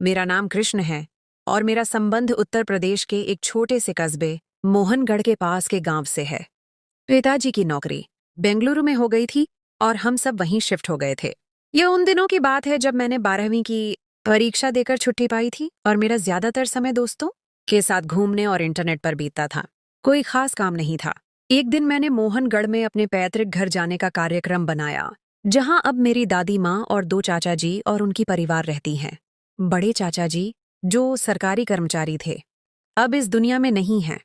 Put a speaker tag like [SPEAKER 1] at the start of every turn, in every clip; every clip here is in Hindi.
[SPEAKER 1] मेरा नाम कृष्ण है और मेरा संबंध उत्तर प्रदेश के एक छोटे से कस्बे मोहनगढ़ के पास के गांव से है। पिताजी की नौकरी बेंगलुरु में हो गई थी और हम सब वहीं शिफ्ट हो गए थे। यह उन दिनों की बात है जब मैंने 12वीं की परीक्षा देकर छुट्टी पाई थी और मेरा ज्यादातर समय दोस्तों के साथ घूमने और इंटरनेट पर बीतता था। कोई खास काम नहीं था। एक दिन मैंने मोहनगढ़ में अपने पैतृक घर जाने का कार्यक्रम बनाया, जहां अब मेरी दादी माँ और 2 चाचा जी और उनकी परिवार रहती हैं। बड़े चाचा जी, जो सरकारी कर्मचारी थे, अब इस दुनिया में नहीं हैं।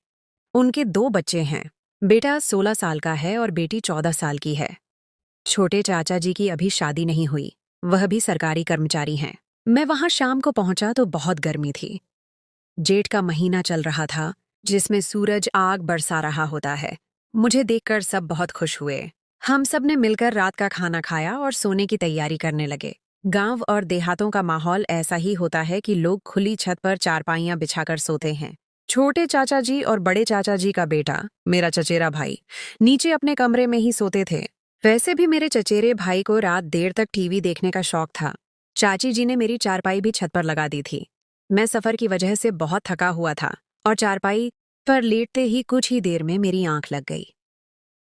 [SPEAKER 1] उनके 2 बच्चे हैं। बेटा 16 साल का है और बेटी 14 साल की है। छोटे चाचा जी की अभी शादी नहीं हुई, वह भी सरकारी कर्मचारी हैं। मैं वहां शाम को पहुंचा तो बहुत गर्मी थी। जेठ का महीना चल रहा था, जिसमें सूरज आग बरसा रहा होता है। मुझे देखकर सब बहुत खुश हुए। हम सब ने मिलकर रात का खाना खाया और सोने की तैयारी करने लगे। गांव और देहातों का माहौल ऐसा ही होता है कि लोग खुली छत पर चारपाइयां बिछाकर सोते हैं। छोटे चाचा जी और बड़े चाचा जी का बेटा, मेरा चचेरा भाई, नीचे अपने कमरे में ही सोते थे। वैसे भी मेरे चचेरे भाई को रात देर तक टीवी देखने का शौक था। चाची जी ने मेरी चारपाई भी छत पर लगा दी थी। मैं सफर की वजह से बहुत थका हुआ था और चारपाई पर लेटते ही कुछ ही देर में मेरी आंख लग गई।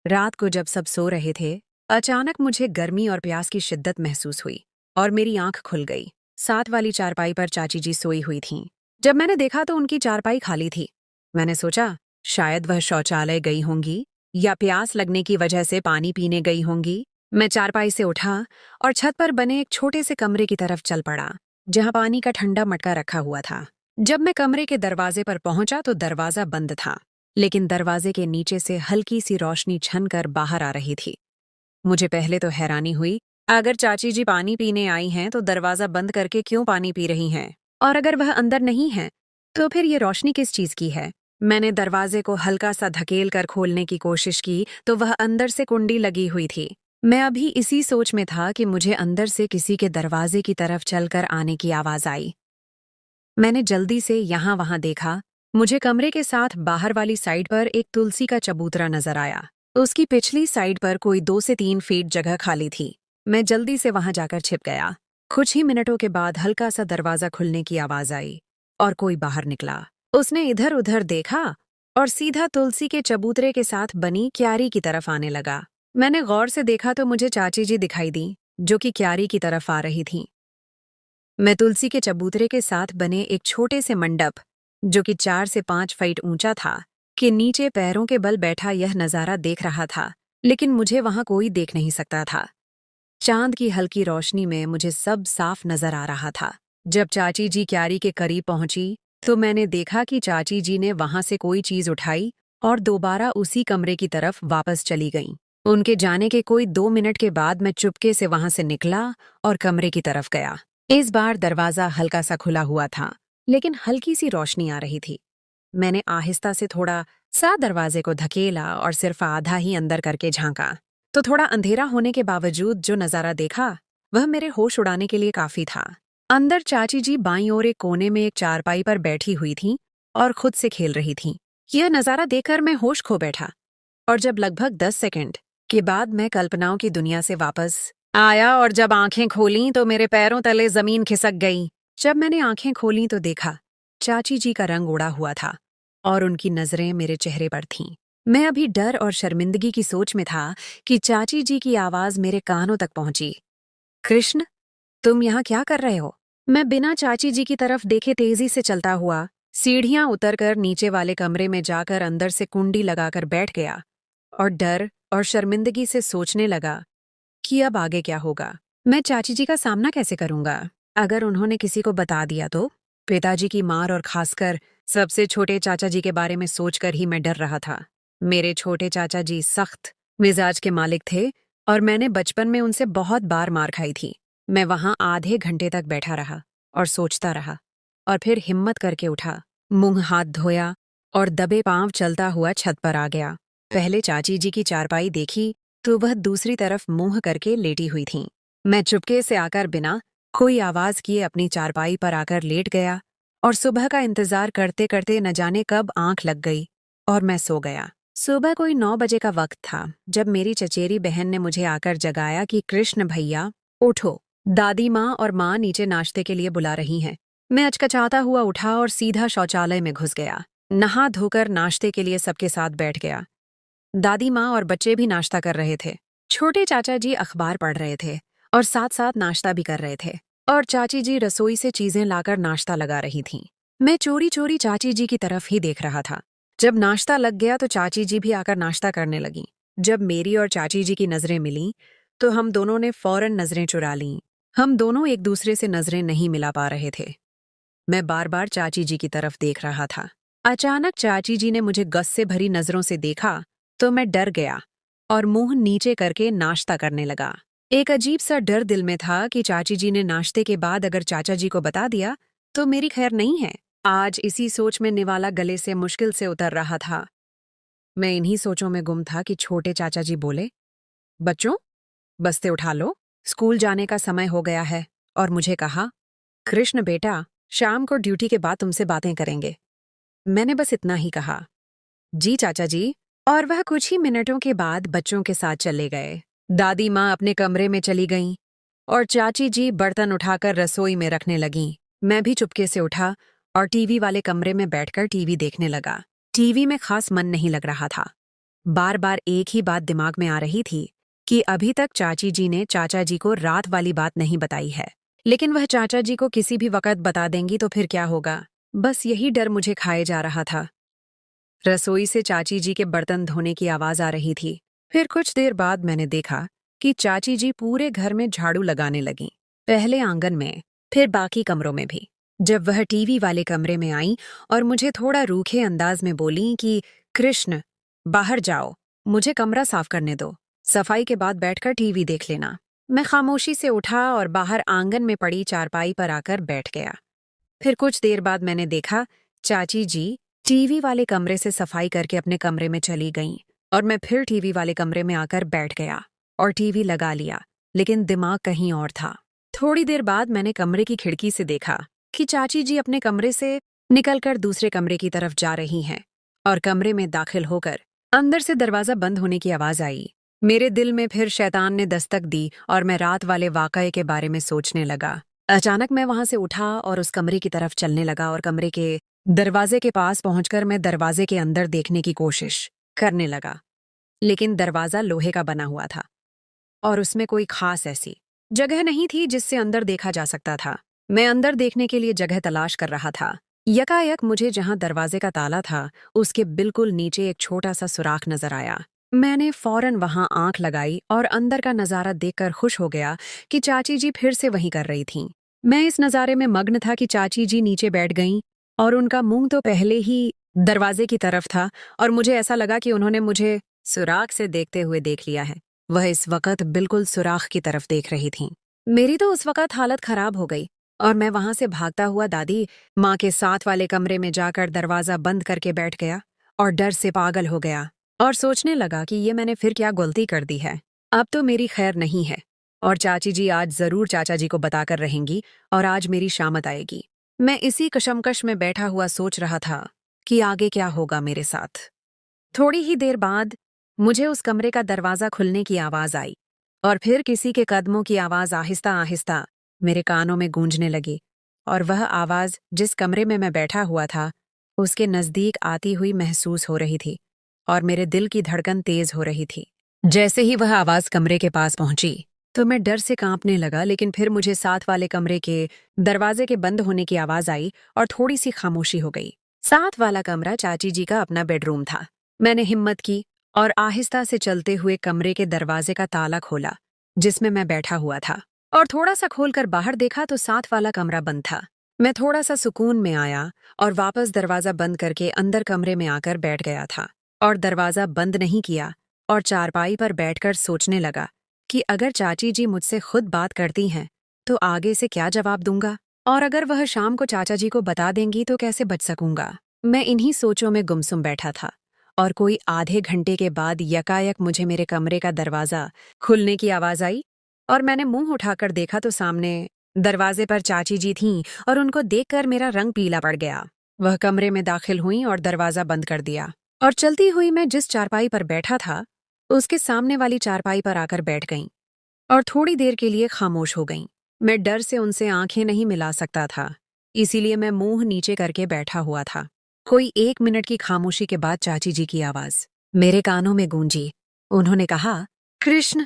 [SPEAKER 1] रात को जब सब सो रहे थे, अचानक मुझे गर्मी और प्यास की शिद्दत महसूस हुई और मेरी आंख खुल गई। साथ वाली चारपाई पर चाची जी सोई हुई थीं। जब मैंने देखा तो उनकी चारपाई खाली थी। मैंने सोचा शायद वह शौचालय गई होंगी या प्यास लगने की वजह से पानी पीने गई होंगी। मैं चारपाई से उठा और छत पर बने एक छोटे से कमरे की तरफ चल पड़ा, जहां पानी का ठंडा मटका रखा हुआ था। जब मैं कमरे के दरवाजे पर पहुंचा तो दरवाजा बंद था, लेकिन दरवाजे के नीचे से हल्की सी रोशनी छनकर बाहर आ रही थी। मुझे पहले तो हैरानी हुई, अगर चाची जी पानी पीने आई हैं तो दरवाजा बंद करके क्यों पानी पी रही हैं? और अगर वह अंदर नहीं है तो फिर ये रोशनी किस चीज की है? मैंने दरवाजे को हल्का सा धकेल कर खोलने की कोशिश की तो वह अंदर से कुंडी लगी हुई थी। मैं अभी इसी सोच में था कि मुझे अंदर से किसी के दरवाजे की तरफ चलकर आने की आवाज आई। मैंने जल्दी से यहाँ वहां देखा। मुझे कमरे के साथ बाहर वाली साइड पर एक तुलसी का चबूतरा नजर आया। उसकी पिछली साइड पर कोई 2 से 3 फीट जगह खाली थी। मैं जल्दी से वहां जाकर छिप गया। कुछ ही मिनटों के बाद हल्का सा दरवाजा खुलने की आवाज आई और कोई बाहर निकला। उसने इधर उधर देखा और सीधा तुलसी के चबूतरे के साथ बनी क्यारी की तरफ आने लगा। मैंने गौर से देखा तो मुझे चाची जी दिखाई दी, जो कि क्यारी की तरफ आ रही थीं। मैं तुलसी के चबूतरे के साथ बने एक छोटे से मंडप, जो कि 4 से 5 फीट ऊंचा था, के नीचे पैरों के बल बैठा यह नजारा देख रहा था, लेकिन मुझे वहां कोई देख नहीं सकता था। चांद की हल्की रोशनी में मुझे सब साफ नजर आ रहा था। जब चाची जी क्यारी के करीब पहुंची तो मैंने देखा कि चाची जी ने वहां से कोई चीज उठाई और दोबारा उसी कमरे की तरफ वापस चली गईं। उनके जाने के कोई 2 मिनट के बाद मैं चुपके से वहां से निकला और कमरे की तरफ गया। इस बार दरवाजा हल्का सा खुला हुआ था, लेकिन हल्की सी रोशनी आ रही थी। मैंने आहिस्ता से थोड़ा सा दरवाजे को धकेला और सिर्फ आधा ही अंदर करके झांका, तो थोड़ा अंधेरा होने के बावजूद जो नजारा देखा वह मेरे होश उड़ाने के लिए काफी था। अंदर चाची जी बाईं ओर एक कोने में एक चारपाई पर बैठी हुई थीं और खुद से खेल रही थीं। यह नजारा देखकर मैं होश खो बैठा और जब लगभग 10 सेकंड के बाद मैं कल्पनाओं की दुनिया से वापस आया और जब आंखें खोलीं तो मेरे पैरों तले जमीन खिसक गई। जब मैंने आंखें खोलीं तो देखा चाची जी का रंग उड़ा हुआ था और उनकी नजरें मेरे चेहरे पर थीं। मैं अभी डर और शर्मिंदगी की सोच में था कि चाची जी की आवाज मेरे कानों तक पहुंची। कृष्ण, तुम यहाँ क्या कर रहे हो? मैं बिना चाची जी की तरफ देखे तेजी से चलता हुआ सीढ़ियां उतरकर नीचे वाले कमरे में जाकर अंदर से कुंडी लगाकर बैठ गया और डर और शर्मिंदगी से सोचने लगा कि अब आगे क्या होगा। मैं चाची जी का सामना कैसे करूंगा? अगर उन्होंने किसी को बता दिया तो? पिताजी की मार और खासकर सबसे छोटे चाचा जी के बारे में सोचकर ही मैं डर रहा था। मेरे छोटे चाचा जी सख्त मिजाज के मालिक थे और मैंने बचपन में उनसे बहुत बार मार खाई थी। मैं वहां आधे घंटे तक बैठा रहा और सोचता रहा और फिर हिम्मत करके उठा, मुंह हाथ धोया और दबे पांव चलता हुआ छत पर आ गया। पहले चाची जी की चारपाई देखी तो वह दूसरी तरफ मुंह करके लेटी हुई थीं। मैं चुपके से आकर बिना कोई आवाज किए अपनी चारपाई पर आकर लेट गया और सुबह का इंतजार करते करते न जाने कब आंख लग गई और मैं सो गया। सुबह कोई 9 बजे का वक्त था जब मेरी चचेरी बहन ने मुझे आकर जगाया कि कृष्ण भैया उठो, दादी माँ और माँ नीचे नाश्ते के लिए बुला रही हैं। मैं अचकचाता हुआ उठा और सीधा शौचालय में घुस गया। नहा धोकर नाश्ते के लिए सबके साथ बैठ गया। दादी माँ और बच्चे भी नाश्ता कर रहे थे। छोटे चाचा जी अखबार पढ़ रहे थे और साथ साथ नाश्ता भी कर रहे थे, और चाची जी रसोई से चीजें लाकर नाश्ता लगा रही थीं। मैं चोरी चोरी चाची जी की तरफ ही देख रहा था। जब नाश्ता लग गया तो चाची जी भी आकर नाश्ता करने लगीं। जब मेरी और चाची जी की नजरें मिलीं तो हम दोनों ने फौरन नजरें चुरा लीं। हम दोनों एक दूसरे से नजरें नहीं मिला पा रहे थे। मैं बार बार चाची जी की तरफ देख रहा था। अचानक चाची जी ने मुझे गस से भरी नजरों से देखा तो मैं डर गया और मुंह नीचे करके नाश्ता करने लगा। एक अजीब सा डर दिल में था कि चाची जी ने नाश्ते के बाद अगर चाचा जी को बता दिया तो मेरी खैर नहीं है। आज इसी सोच में निवाला गले से मुश्किल से उतर रहा था। मैं इन्हीं सोचों में गुम था कि छोटे चाचा जी बोले, बच्चों, बस्ते उठा लो, स्कूल जाने का समय हो गया है। और मुझे कहा, कृष्ण बेटा, शाम को ड्यूटी के बाद तुमसे बातें करेंगे। मैंने बस इतना ही कहा, जी चाचा जी, और वह कुछ ही मिनटों के बाद बच्चों के साथ चले गए। दादी माँ अपने कमरे में चली गईं और चाची जी बर्तन उठाकर रसोई में रखने लगीं। मैं भी चुपके से उठा और टीवी वाले कमरे में बैठकर टीवी देखने लगा। टीवी में खास मन नहीं लग रहा था। बार बार एक ही बात दिमाग में आ रही थी कि अभी तक चाची जी ने चाचा जी को रात वाली बात नहीं बताई है, लेकिन वह चाचा जी को किसी भी वक्त बता देंगी तो फिर क्या होगा। बस यही डर मुझे खाए जा रहा था। रसोई से चाची जी के बर्तन धोने की आवाज आ रही थी। फिर कुछ देर बाद मैंने देखा कि चाची जी पूरे घर में झाड़ू लगाने लगीं। पहले आंगन में, फिर बाकी कमरों में भी। जब वह टीवी वाले कमरे में आईं और मुझे थोड़ा रूखे अंदाज में बोलीं कि कृष्ण, बाहर जाओ, मुझे कमरा साफ करने दो, सफाई के बाद बैठकर टीवी देख लेना। मैं खामोशी से उठा और बाहर आंगन में पड़ी चारपाई पर आकर बैठ गया। फिर कुछ देर बाद मैंने देखा चाची जी टीवी वाले कमरे से सफाई करके अपने कमरे में चली गईं और मैं फिर टीवी वाले कमरे में आकर बैठ गया और टीवी लगा लिया, लेकिन दिमाग कहीं और था। थोड़ी देर बाद मैंने कमरे की खिड़की से देखा कि चाची जी अपने कमरे से निकलकर दूसरे कमरे की तरफ जा रही हैं और कमरे में दाखिल होकर अंदर से दरवाजा बंद होने की आवाज आई। मेरे दिल में फिर शैतान ने दस्तक दी और मैं रात वाले वाकये के बारे में सोचने लगा। अचानक मैं वहां से उठा और उस कमरे की तरफ चलने लगा और कमरे के दरवाजे के पास पहुंचकर मैं दरवाजे के अंदर देखने की कोशिश करने लगा, लेकिन दरवाजा लोहे का बना हुआ था और उसमें कोई खास ऐसी जगह नहीं थी जिससे अंदर देखा जा सकता था। मैं अंदर देखने के लिए जगह तलाश कर रहा था। यकायक मुझे जहां दरवाजे का ताला था उसके बिल्कुल नीचे एक छोटा सा सुराख नजर आया। मैंने फौरन वहां आंख लगाई और अंदर का नजारा देखकर खुश हो गया कि चाची जी फिर से वहीं कर रही थीं। मैं इस नजारे में मग्न था कि चाची जी नीचे बैठ गईं और उनका मुंह तो पहले ही दरवाजे की तरफ था और मुझे ऐसा लगा कि उन्होंने मुझे सुराख से देखते हुए देख लिया है। वह इस वक्त बिल्कुल सुराख की तरफ देख रही थीं। मेरी तो उस वक्त हालत खराब हो गई और मैं वहां से भागता हुआ दादी माँ के साथ वाले कमरे में जाकर दरवाजा बंद करके बैठ गया और डर से पागल हो गया और सोचने लगा कि ये मैंने फिर क्या गलती कर दी है। अब तो मेरी खैर नहीं है और चाची जी आज जरूर चाचा जी को बताकर रहेंगी और आज मेरी शामत आएगी। मैं इसी कशमकश में बैठा हुआ सोच रहा था कि आगे क्या होगा मेरे साथ। थोड़ी ही देर बाद मुझे उस कमरे का दरवाजा खुलने की आवाज आई और फिर किसी के कदमों की आवाज आहिस्ता आहिस्ता मेरे कानों में गूंजने लगी और वह आवाज जिस कमरे में मैं बैठा हुआ था उसके नजदीक आती हुई महसूस हो रही थी और मेरे दिल की धड़कन तेज हो रही थी। जैसे ही वह आवाज कमरे के पास पहुंची तो मैं डर से कांपने लगा, लेकिन फिर मुझे साथ वाले कमरे के दरवाजे के बंद होने की आवाज आई और थोड़ी सी खामोशी हो गई। साथ वाला कमरा चाची जी का अपना बेडरूम था। मैंने हिम्मत की और आहिस्ता से चलते हुए कमरे के दरवाजे का ताला खोला जिसमें मैं बैठा हुआ था और थोड़ा सा खोलकर बाहर देखा तो साथ वाला कमरा बंद था। मैं थोड़ा सा सुकून में आया और वापस दरवाजा बंद करके अंदर कमरे में आकर बैठ गया था और दरवाजा बंद नहीं किया और चारपाई पर बैठकर सोचने लगा कि अगर चाची जी मुझसे खुद बात करती हैं तो आगे से क्या जवाब दूंगा, और अगर वह शाम को चाचा जी को बता देंगी तो कैसे बच सकूंगा। मैं इन्हीं सोचों में गुमसुम बैठा था और कोई आधे घंटे के बाद यकायक मुझे मेरे कमरे का दरवाजा खुलने की आवाज आई और मैंने मुंह उठाकर देखा तो सामने दरवाजे पर चाची जी थीं और उनको देखकर मेरा रंग पीला पड़ गया। वह कमरे में दाखिल हुईं और दरवाजा बंद कर दिया और चलती हुई मैं जिस चारपाई पर बैठा था उसके सामने वाली चारपाई पर आकर बैठ गईं और थोड़ी देर के लिए खामोश हो गईं। मैं डर से उनसे आंखें नहीं मिला सकता था, इसीलिए मैं मुंह नीचे करके बैठा हुआ था। कोई 1 मिनट की खामोशी के बाद चाची जी की आवाज मेरे कानों में गूंजी। उन्होंने कहा, कृष्ण,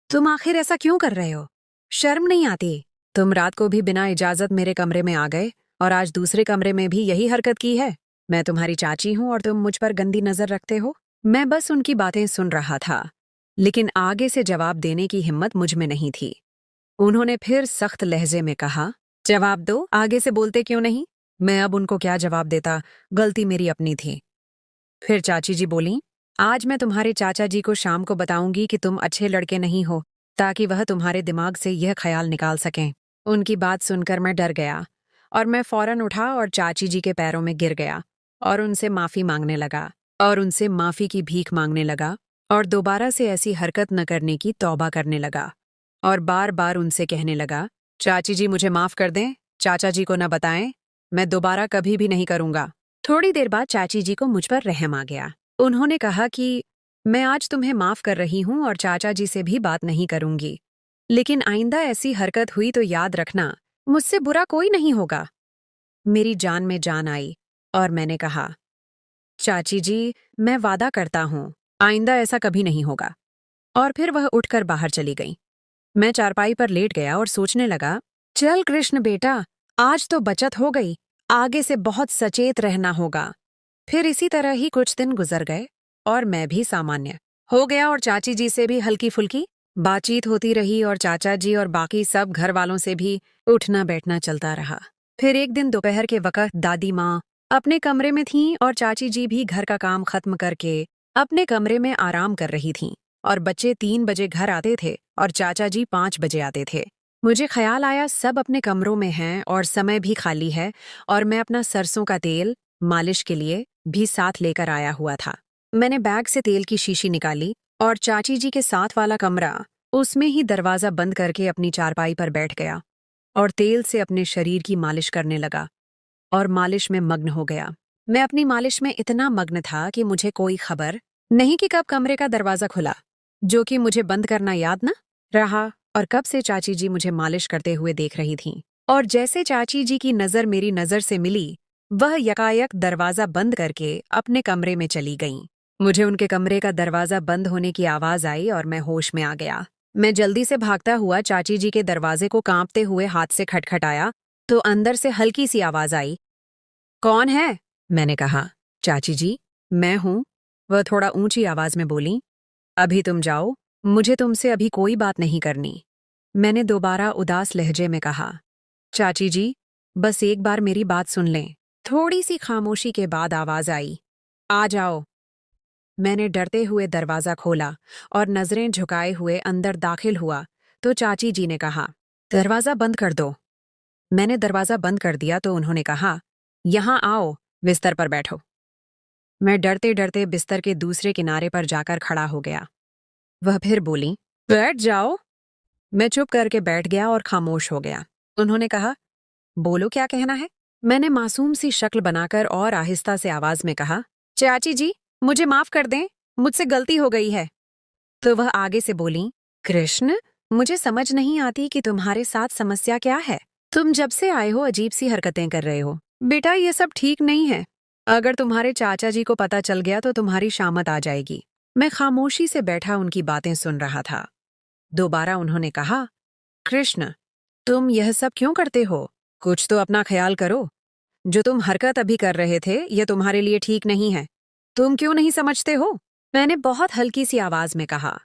[SPEAKER 1] तुम आखिर ऐसा क्यों कर रहे हो? शर्म नहीं आती? तुम रात को भी बिना इजाजत मेरे कमरे में आ गए और आज दूसरे कमरे में भी यही हरकत की है। मैं तुम्हारी चाची हूं और तुम मुझ पर गंदी नजर रखते हो। मैं बस उनकी बातें सुन रहा था, लेकिन आगे से जवाब देने की हिम्मत मुझ में नहीं थी। उन्होंने फिर सख्त लहजे में कहा, जवाब दो, आगे से बोलते क्यों नहीं? मैं अब उनको क्या जवाब देता, गलती मेरी अपनी थी। फिर चाची जी बोली, आज मैं तुम्हारे चाचा जी को शाम को बताऊंगी कि तुम अच्छे लड़के नहीं हो, ताकि वह तुम्हारे दिमाग से यह ख्याल निकाल सकें। उनकी बात सुनकर मैं डर गया और मैं फौरन उठा और चाची जी के पैरों में गिर गया और उनसे माफी मांगने लगा और उनसे माफी की भीख मांगने लगा और दोबारा से ऐसी हरकत न करने की तौबा करने लगा और बार बार उनसे कहने लगा, चाची जी मुझे माफ कर दें, चाचा जी को न बताएं, मैं दोबारा कभी भी नहीं करूंगा। थोड़ी देर बाद चाची जी को मुझ पर रहम आ गया। उन्होंने कहा कि मैं आज तुम्हें माफ कर रही हूं और चाचा जी से भी बात नहीं करूंगी, लेकिन आइंदा ऐसी हरकत हुई तो याद रखना, मुझसे बुरा कोई नहीं होगा। मेरी जान में जान आई और मैंने कहा, चाची जी, मैं वादा करता हूं, आइंदा ऐसा कभी नहीं होगा। और फिर वह उठकर बाहर चली गई। मैं चारपाई पर लेट गया और सोचने लगा, चल कृष्ण बेटा, आज तो बचत हो गई, आगे से बहुत सचेत रहना होगा। फिर इसी तरह ही कुछ दिन गुजर गए और मैं भी सामान्य हो गया और चाची जी से भी हल्की फुल्की बातचीत होती रही और चाचा जी और बाकी सब घर वालों से भी उठना बैठना चलता रहा। फिर एक दिन दोपहर के वक्त दादी माँ अपने कमरे में थीं और चाची जी भी घर का काम खत्म करके अपने कमरे में आराम कर रही थीं और बच्चे 3 बजे घर आते थे और चाचा जी 5 बजे आते थे। मुझे ख्याल आया सब अपने कमरों में हैं और समय भी खाली है और मैं अपना सरसों का तेल मालिश के लिए भी साथ लेकर आया हुआ था। मैंने बैग से तेल की शीशी निकाली और चाची जी के साथ वाला कमरा, उसमें ही दरवाजा बंद करके अपनी चारपाई पर बैठ गया और तेल से अपने शरीर की मालिश करने लगा और मालिश में मग्न हो गया। मैं अपनी मालिश में इतना मग्न था कि मुझे कोई खबर नहीं कि कब कमरे का दरवाजा खुला, जो कि मुझे बंद करना याद न रहा और कब से चाची जी मुझे मालिश करते हुए देख रही थीं। और जैसे चाची जी की नज़र मेरी नज़र से मिली, वह यकायक दरवाजा बंद करके अपने कमरे में चली गईं। मुझे उनके कमरे का दरवाजा बंद होने की आवाज आई और मैं होश में आ गया। मैं जल्दी से भागता हुआ चाची जी के दरवाजे को कांपते हुए हाथ से खटखटाया तो अंदर से हल्की सी आवाज आई, कौन है? मैंने कहा, चाची जी, मैं हूं। वह थोड़ा ऊंची आवाज में बोली, अभी तुम जाओ, मुझे तुमसे अभी कोई बात नहीं करनी। मैंने दोबारा उदास लहजे में कहा, चाची जी, बस एक बार मेरी बात सुन लें। थोड़ी सी खामोशी के बाद आवाज आई, आ जाओ। मैंने डरते हुए दरवाजा खोला और नजरें झुकाए हुए अंदर दाखिल हुआ तो चाची जी ने कहा, दरवाजा बंद कर दो। मैंने दरवाजा बंद कर दिया तो उन्होंने कहा, यहां आओ, बिस्तर पर बैठो। मैं डरते डरते बिस्तर के दूसरे किनारे पर जाकर खड़ा हो गया। वह फिर बोली, बैठ जाओ। मैं चुप करके बैठ गया और खामोश हो गया। उन्होंने कहा, बोलो क्या कहना है? मैंने मासूम सी शक्ल बनाकर और आहिस्ता से आवाज में कहा, चाची जी, मुझे माफ कर दें, मुझसे गलती हो गई है। तो वह आगे से बोली, कृष्ण, मुझे समझ नहीं आती कि तुम्हारे साथ समस्या क्या है। तुम जब से आए हो अजीब सी हरकतें कर रहे हो। बेटा, ये सब ठीक नहीं है। अगर तुम्हारे चाचा जी को पता चल गया तो तुम्हारी शामत आ जाएगी। मैं खामोशी से बैठा उनकी बातें सुन रहा था। दोबारा उन्होंने कहा, कृष्ण, तुम यह सब क्यों करते हो? कुछ तो अपना ख्याल करो। जो तुम हरकत अभी कर रहे थे, यह तुम्हारे लिए ठीक नहीं है। तुम क्यों नहीं समझते हो? मैंने बहुत हल्की सी आवाज में कहा,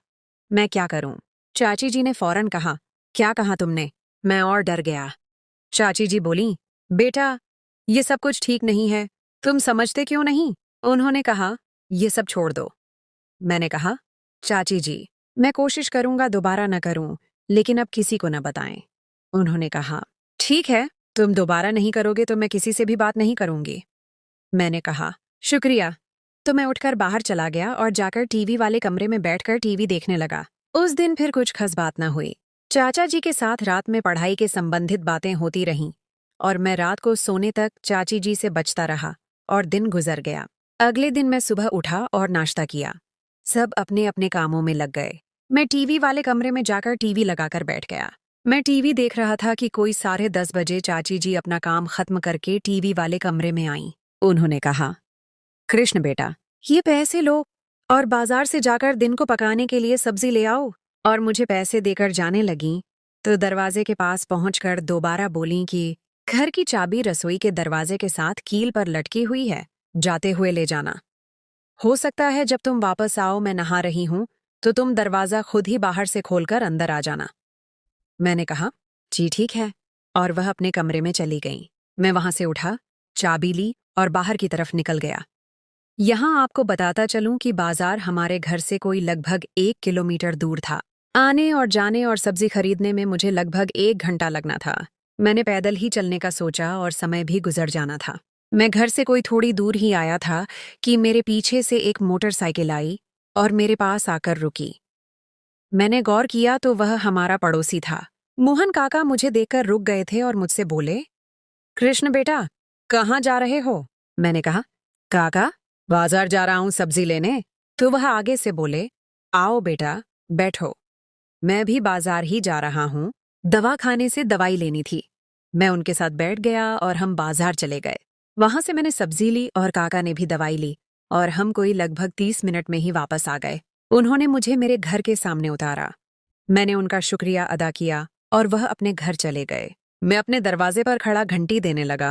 [SPEAKER 1] मैं क्या करूं? चाची जी ने फौरन कहा, क्या कहा तुमने? मैं और डर गया। चाची जी बोली, बेटा, ये सब कुछ ठीक नहीं है, तुम समझते क्यों नहीं? उन्होंने कहा, ये सब छोड़ दो। मैंने कहा, चाची जी, मैं कोशिश करूंगा दोबारा न करूं, लेकिन अब किसी को न बताएं। उन्होंने कहा, ठीक है, तुम दोबारा नहीं करोगे तो मैं किसी से भी बात नहीं करूंगी। मैंने कहा, शुक्रिया। तो मैं उठकर बाहर चला गया और जाकर टीवी वाले कमरे में बैठकर टीवी देखने लगा। उस दिन फिर कुछ खास बात न हुई। चाचा जी के साथ रात में पढ़ाई के संबंधित बातें होती रहीं और मैं रात को सोने तक चाची जी से बचता रहा और दिन गुजर गया। अगले दिन मैं सुबह उठा और नाश्ता किया। सब अपने अपने कामों में लग गए। मैं टीवी वाले कमरे में जाकर टीवी लगाकर बैठ गया। मैं टीवी देख रहा था कि कोई 10:30 बजे चाची जी अपना काम खत्म करके टीवी वाले कमरे में आईं। उन्होंने कहा, कृष्ण बेटा, ये पैसे लो और बाजार से जाकर दिन को पकाने के लिए सब्जी ले आओ। और मुझे पैसे देकर जाने लगीं तो दरवाजे के पास पहुंचकर दोबारा बोलीं कि घर की चाबी रसोई के दरवाजे के साथ कील पर लटकी हुई है, जाते हुए ले जाना। हो सकता है जब तुम वापस आओ मैं नहा रही हूं तो तुम दरवाजा खुद ही बाहर से खोलकर अंदर आ जाना। मैंने कहा, जी ठीक है, और वह अपने कमरे में चली गई। मैं वहां से उठा, चाबी ली और बाहर की तरफ निकल गया। यहाँ आपको बताता चलूं कि बाजार हमारे घर से कोई लगभग 1 किलोमीटर दूर था। आने और जाने और सब्जी खरीदने में मुझे लगभग 1 घंटा लगना था। मैंने पैदल ही चलने का सोचा और समय भी गुजर जाना था। मैं घर से कोई थोड़ी दूर ही आया था कि मेरे पीछे से एक मोटरसाइकिल आई और मेरे पास आकर रुकी। मैंने गौर किया तो वह हमारा पड़ोसी था। मोहन काका मुझे देखकर रुक गए थे और मुझसे बोले, कृष्ण बेटा, कहाँ जा रहे हो? मैंने कहा, काका, बाजार जा रहा हूं सब्जी लेने। तो वह आगे से बोले, आओ बेटा, बैठो। मैं भी बाजार ही जा रहा हूं, दवा खाने से दवाई लेनी थी। मैं उनके साथ बैठ गया और हम बाजार चले गए। वहां से मैंने सब्जी ली और काका ने भी दवाई ली और हम कोई लगभग 30 मिनट में ही वापस आ गए। उन्होंने मुझे मेरे घर के सामने उतारा। मैंने उनका शुक्रिया अदा किया और वह अपने घर चले गए। मैं अपने दरवाजे पर खड़ा घंटी देने लगा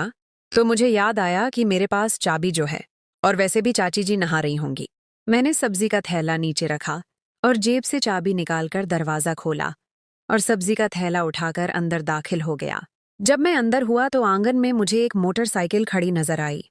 [SPEAKER 1] तो मुझे याद आया कि मेरे पास चाबी जो है, और वैसे भी चाची जी नहा रही होंगी। मैंने सब्जी का थैला नीचे रखा और जेब से चाबी निकालकर दरवाजा खोला और सब्जी का थैला उठाकर अंदर दाखिल हो गया। जब मैं अंदर हुआ तो आंगन में मुझे एक मोटरसाइकिल खड़ी नजर आई।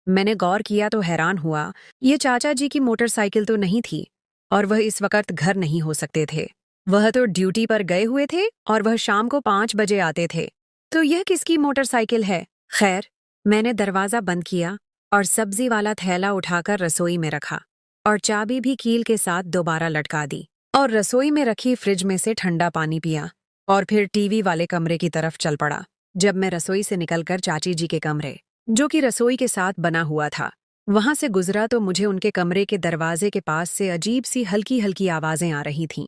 [SPEAKER 1] मैंने गौर किया तो हैरान हुआ, ये चाचा जी की मोटरसाइकिल तो नहीं थी और वह इस वक्त घर नहीं हो सकते थे। वह तो ड्यूटी पर गए हुए थे और वह शाम को 5 बजे आते थे। तो यह किसकी मोटरसाइकिल है? खैर, मैंने दरवाजा बंद किया और सब्जी वाला थैला उठाकर रसोई में रखा और चाबी भी कील के साथ दोबारा लटका दी और रसोई में रखी फ्रिज में से ठंडा पानी पिया और फिर टीवी वाले कमरे की तरफ चल पड़ा। जब मैं रसोई से निकलकर चाची जी के कमरे, जो कि रसोई के साथ बना हुआ था, वहां से गुजरा तो मुझे उनके कमरे के दरवाजे के पास से अजीब सी हल्की हल्की आवाजें आ रही थीं।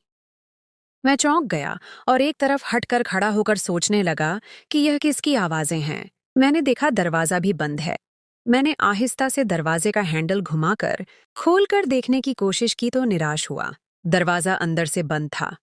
[SPEAKER 1] मैं चौंक गया और एक तरफ हटकर खड़ा होकर सोचने लगा कि यह किसकी आवाजें हैं। मैंने देखा दरवाजा भी बंद है। मैंने आहिस्ता से दरवाजे का हैंडल घुमाकर खोलकर देखने की कोशिश की तो निराश हुआ। दरवाजा अंदर से बंद था।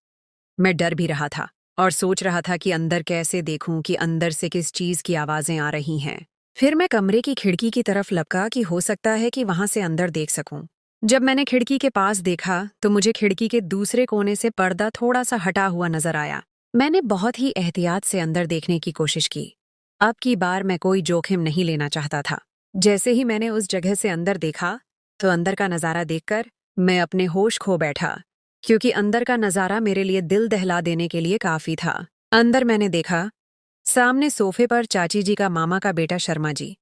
[SPEAKER 1] मैं डर भी रहा था और सोच रहा था कि अंदर कैसे देखूं कि अंदर से किस चीज की आवाजें आ रही हैं। फिर मैं कमरे की खिड़की की तरफ लपका कि हो सकता है कि वहां से अंदर देख सकूं। जब मैंने खिड़की के पास देखा तो मुझे खिड़की के दूसरे कोने से पर्दा थोड़ा सा हटा हुआ नजर आया। मैंने बहुत ही एहतियात से अंदर देखने की कोशिश की। अब की बार मैं कोई जोखिम नहीं लेना चाहता था। जैसे ही मैंने उस जगह से अंदर देखा तो अंदर का नजारा देखकर मैं अपने होश खो बैठा, क्योंकि अंदर का नजारा मेरे लिए दिल दहला देने के लिए काफी था। अंदर मैंने देखा, सामने सोफे पर चाची जी का मामा का बेटा शर्मा जी,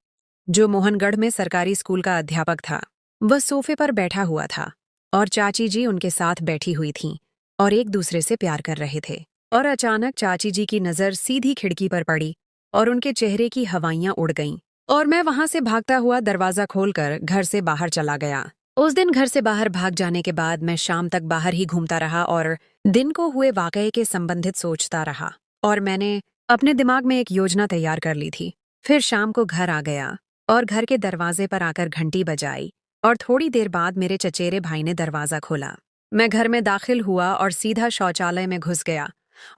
[SPEAKER 1] जो मोहनगढ़ में सरकारी स्कूल का अध्यापक था, वह सोफे पर बैठा हुआ था और चाची जी उनके साथ बैठी हुई थीं और एक दूसरे से प्यार कर रहे थे। और अचानक चाची जी की नजर सीधी खिड़की पर पड़ी और उनके चेहरे की हवाइयां उड़ गईं और मैं वहां से भागता हुआ दरवाजा खोलकर घर से बाहर चला गया। उस दिन घर से बाहर भाग जाने के बाद मैं शाम तक बाहर ही घूमता रहा और दिन को हुए वाकये के संबंधित सोचता रहा और मैंने अपने दिमाग में एक योजना तैयार कर ली थी। फिर शाम को घर आ गया और घर के दरवाजे पर आकर घंटी बजाई और थोड़ी देर बाद मेरे चचेरे भाई ने दरवाजा खोला। मैं घर में दाखिल हुआ और सीधा शौचालय में घुस गया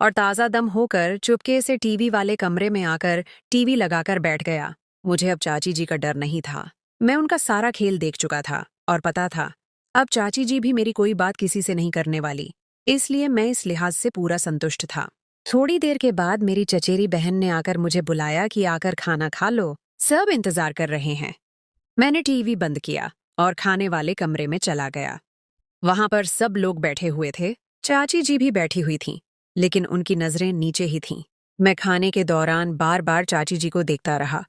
[SPEAKER 1] और ताज़ा दम होकर चुपके से टीवी वाले कमरे में आकर टीवी लगाकर बैठ गया। मुझे अब चाची जी का डर नहीं था। मैं उनका सारा खेल देख चुका था और पता था अब चाची जी भी मेरी कोई बात किसी से नहीं करने वाली, इसलिए मैं इस लिहाज से पूरा संतुष्ट था। थोड़ी देर के बाद मेरी चचेरी बहन ने आकर मुझे बुलाया कि आकर खाना खा लो, सब इंतजार कर रहे हैं। मैंने टीवी बंद किया और खाने वाले कमरे में चला गया। वहां पर सब लोग बैठे हुए थे। चाची जी भी बैठी हुई थीं, लेकिन उनकी नजरें नीचे ही थीं। मैं खाने के दौरान बार बार चाची जी को देखता रहा,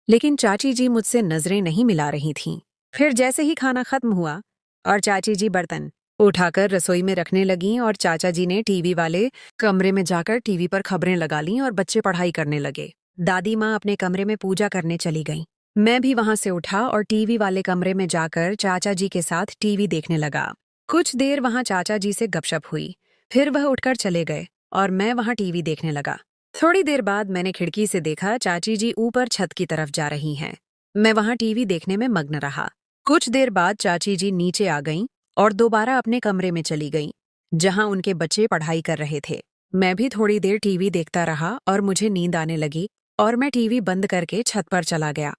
[SPEAKER 1] लेकिन चाची जी मुझसे नजरें नहीं मिला रही थीं। फिर जैसे ही खाना खत्म हुआ और चाची जी बर्तन उठाकर रसोई में रखने लगीं और चाचा जी ने टीवी वाले कमरे में जाकर टीवी पर खबरें लगा लीं और बच्चे पढ़ाई करने लगे। दादी माँ अपने कमरे में पूजा करने चली गईं। मैं भी वहां से उठा और टीवी वाले कमरे में जाकर चाचा जी के साथ टीवी देखने लगा। कुछ देर वहां चाचा जी से गपशप हुई, फिर वह उठकर चले गए और मैं वहां टीवी देखने लगा। थोड़ी देर बाद मैंने खिड़की से देखा चाची जी ऊपर छत की तरफ जा रही हैं। मैं वहां टीवी देखने में मग्न रहा। कुछ देर बाद चाची जी नीचे आ गईं और दोबारा अपने कमरे में चली गईं, जहां उनके बच्चे पढ़ाई कर रहे थे। मैं भी थोड़ी देर टीवी देखता रहा और मुझे नींद आने लगी और मैं टीवी बंद करके छत पर चला गया।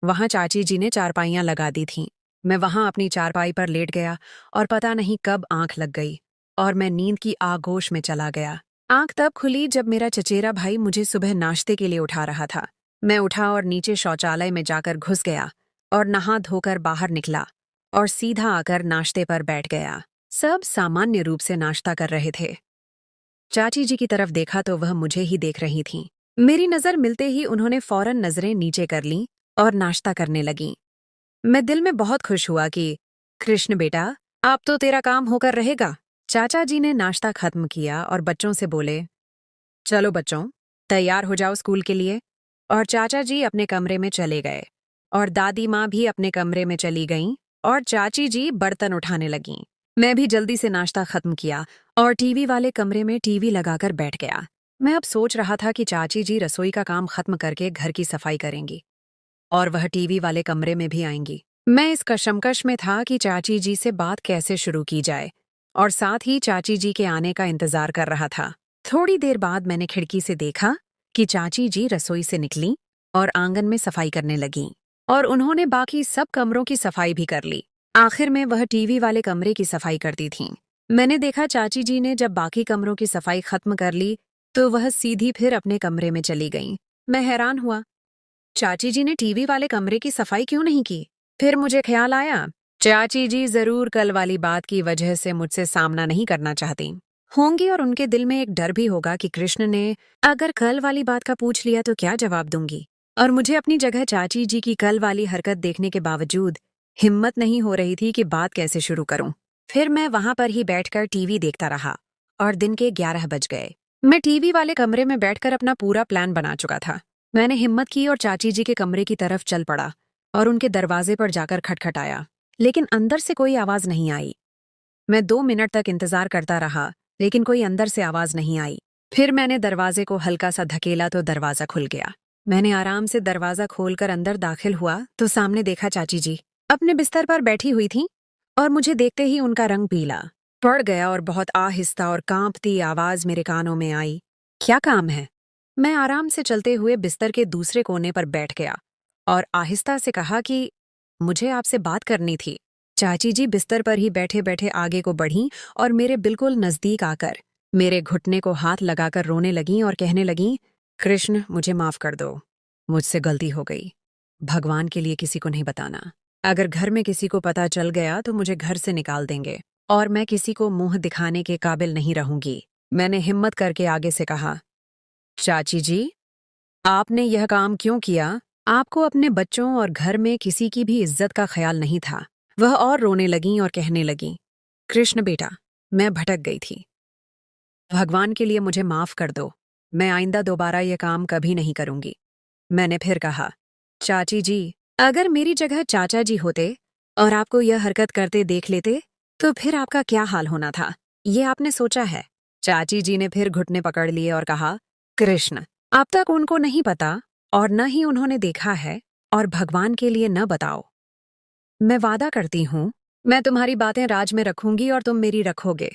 [SPEAKER 1] वहां चाची जी ने चारपाइयां लगा दी थीं। मैं वहां अपनी चारपाई पर लेट गया और पता नहीं कब आंख लग गई और मैं नींद की आगोश में चला गया। आंख तब खुली जब मेरा चचेरा भाई मुझे सुबह नाश्ते के लिए उठा रहा था। मैं उठा और नीचे शौचालय में जाकर घुस गया और नहा धोकर बाहर निकला और सीधा आकर नाश्ते पर बैठ गया। सब सामान्य रूप से नाश्ता कर रहे थे। चाची जी की तरफ देखा तो वह मुझे ही देख रही थीं। मेरी नजर मिलते ही उन्होंने फौरन नजरें नीचे कर लीं और नाश्ता करने लगीं। मैं दिल में बहुत खुश हुआ कि कृष्ण बेटा, अब तो तेरा काम होकर रहेगा। चाचा जी ने नाश्ता खत्म किया और बच्चों से बोले, चलो बच्चों, तैयार हो जाओ स्कूल के लिए। और चाचा जी अपने कमरे में चले गए और दादी माँ भी अपने कमरे में चली गईं और चाची जी बर्तन उठाने लगीं। मैं भी जल्दी से नाश्ता खत्म किया और टीवी वाले कमरे में टीवी लगाकर बैठ गया। मैं अब सोच रहा था कि चाची जी रसोई का काम खत्म करके घर की सफाई करेंगी और वह टीवी वाले कमरे में भी आएंगी। मैं इस कशमकश में था कि चाची जी से बात कैसे शुरू की जाए और साथ ही चाची जी के आने का इंतजार कर रहा था। थोड़ी देर बाद मैंने खिड़की से देखा कि चाची जी रसोई से निकलीं और आंगन में सफाई करने लगीं और उन्होंने बाकी सब कमरों की सफाई भी कर ली। आखिर में वह टीवी वाले कमरे की सफाई करती थीं। मैंने देखा चाची जी ने जब बाकी कमरों की सफाई खत्म कर ली तो वह सीधी फिर अपने कमरे में चली गईं। मैं हैरान हुआ, चाची जी ने टीवी वाले कमरे की सफाई क्यों नहीं की? फिर मुझे ख्याल आया, चाची जी जरूर कल वाली बात की वजह से मुझसे सामना नहीं करना चाहती होंगी और उनके दिल में एक डर भी होगा कि कृष्ण ने अगर कल वाली बात का पूछ लिया तो क्या जवाब दूंगी। और मुझे अपनी जगह चाची जी की कल वाली हरकत देखने के बावजूद हिम्मत नहीं हो रही थी कि बात कैसे शुरू करूं। फिर मैं वहां पर ही बैठकर टीवी देखता रहा और दिन के 11 बज गए। मैं टीवी वाले कमरे में बैठकर अपना पूरा प्लान बना चुका था। मैंने हिम्मत की और चाची जी के कमरे की तरफ चल पड़ा और उनके दरवाजे पर जाकर खटखटाया, लेकिन अंदर से कोई आवाज नहीं आई। मैं 2 मिनट तक इंतजार करता रहा, लेकिन कोई अंदर से आवाज नहीं आई। फिर मैंने दरवाजे को हल्का सा धकेला तो दरवाजा खुल गया। मैंने आराम से दरवाजा खोलकर अंदर दाखिल हुआ तो सामने देखा चाची जी अपने बिस्तर पर बैठी हुई थीं और मुझे देखते ही उनका रंग पीला पड़ गया और बहुत आहिस्ता और कांपती आवाज मेरे कानों में आई, क्या काम है? मैं आराम से चलते हुए बिस्तर के दूसरे कोने पर बैठ गया और आहिस्ता से कहा कि मुझे आपसे बात करनी थी। चाची जी बिस्तर पर ही बैठे बैठे आगे को बढ़ीं और मेरे बिल्कुल नजदीक आकर मेरे घुटने को हाथ लगाकर रोने लगीं और कहने लगीं, कृष्ण मुझे माफ कर दो, मुझसे गलती हो गई। भगवान के लिए किसी को नहीं बताना। अगर घर में किसी को पता चल गया तो मुझे घर से निकाल देंगे और मैं किसी को मुंह दिखाने के काबिल नहीं रहूंगी। मैंने हिम्मत करके आगे से कहा, चाची जी, आपने यह काम क्यों किया? आपको अपने बच्चों और घर में किसी की भी इज्जत का ख्याल नहीं था। वह और रोने लगीं और कहने लगीं, कृष्ण बेटा, मैं भटक गई थी। भगवान के लिए मुझे माफ कर दो। मैं आइंदा दोबारा यह काम कभी नहीं करूंगी। मैंने फिर कहा, चाची जी, अगर मेरी जगह चाचा जी होते और आपको यह हरकत करते देख लेते तो फिर आपका क्या हाल होना था, ये आपने सोचा है? चाची जी ने फिर घुटने पकड़ लिए और कहा, कृष्ण, अब तक उनको नहीं पता और न ही उन्होंने देखा है और भगवान के लिए न बताओ। मैं वादा करती हूँ, मैं तुम्हारी बातें राज में रखूंगी और तुम मेरी रखोगे।